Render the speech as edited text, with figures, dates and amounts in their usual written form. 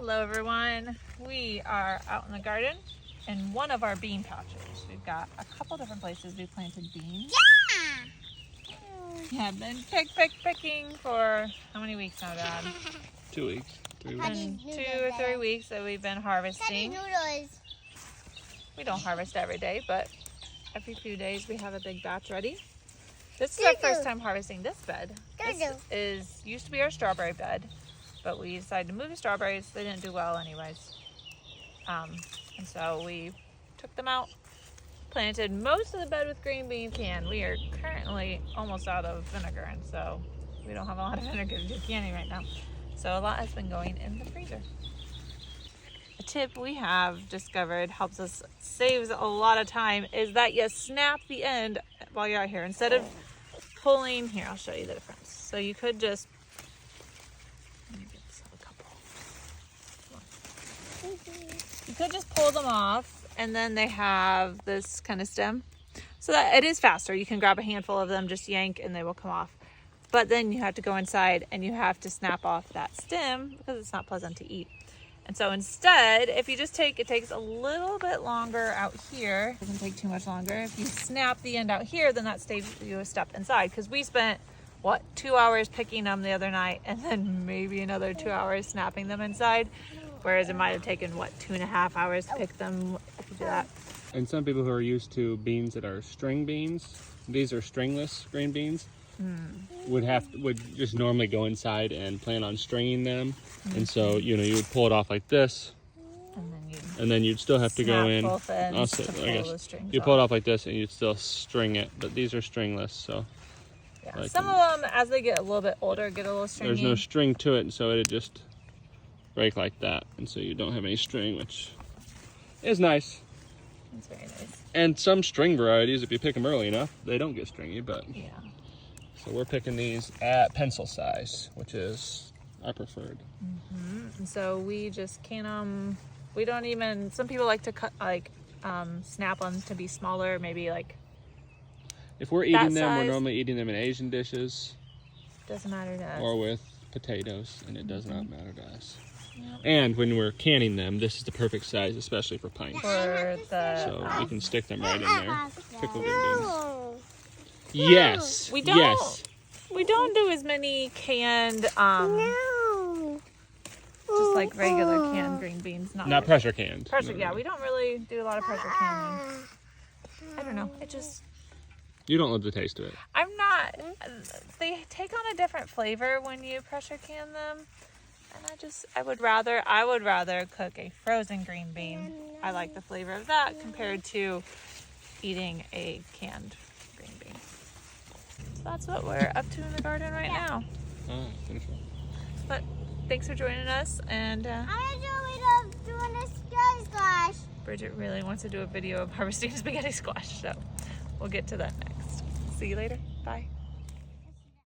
Hello everyone. We are out in the garden in one of our bean pouches. We've got a couple different places we planted beans. Yeah! Been picking for how many weeks now, Dad? 2 weeks, 3 weeks. Been 2 or 3 weeks that we've been harvesting. We don't harvest every day, but every few days we have a big batch ready. This is our first time harvesting this bed. This used to be our strawberry bed, but we decided to move the strawberries. They didn't do well anyways. And so we took them out, planted most of the bed with green bean can. We are currently almost out of vinegar, and so we don't have a lot of vinegar to do canning right now. So a lot has been going in the freezer. A tip we have discovered helps us, saves a lot of time, is that you snap the end while you're out here. Instead of pulling, here, I'll show you the difference. So you could just, let me get this out a couple. You could just pull them off, and then they have this kind of stem. So that it is faster. You can grab a handful of them, just yank, and they will come off. But then you have to go inside and you have to snap off that stem because it's not pleasant to eat. And so instead, if you just take, it takes a little bit longer out here. It doesn't take too much longer. If you snap the end out here, then that saves you a step inside. Because we spent, what, 2 hours picking them the other night, and then maybe another 2 hours snapping them inside. Whereas it might have taken, what, 2.5 hours to pick them if you do that. And some people who are used to beans that are string beans, these are stringless green beans, would just normally go inside and plan on stringing them. And so, you know, you would pull it off like this, and then you'd still have to go in. Both ends Also, to pull I the guess strings you pull it off. off like this and you'd still string it, but these are stringless, so Yeah. like Some of them, as they get a little bit older, get a little stringy. there's no string to it, and so it'd just break like that, and so you don't have any string, which is nice. It's very nice. And some string varieties, if you pick them early enough, they don't get stringy, but Yeah. so we're picking these at pencil size, which is our preferred. And so we just can them. We don't even. Some people like to cut, like, snap them to be smaller. Maybe like If we're eating them, size. we're normally eating them in Asian dishes doesn't matter to us. or with potatoes, and it does not matter to us. Yep. And when we're canning them, this is the perfect size, especially for pints. For the So we can stick them right in there. Pickled green beans. Yes. We don't. Yes. we don't do as many canned, just like regular canned green beans. Not pressure canned. pressure. No, Yeah, no. we don't really do a lot of pressure canning. I don't know. It just. You don't love the taste of it. I'm not. They take on a different flavor when you pressure can them, and I would rather cook a frozen green bean. I like the flavor of that compared to eating a canned green bean. So that's what we're up to in the garden right now. Finish it. But thanks for joining us, and doing a spaghetti squash. Bridget really wants to do a video of harvesting spaghetti squash, so we'll get to that next. See you later. Bye.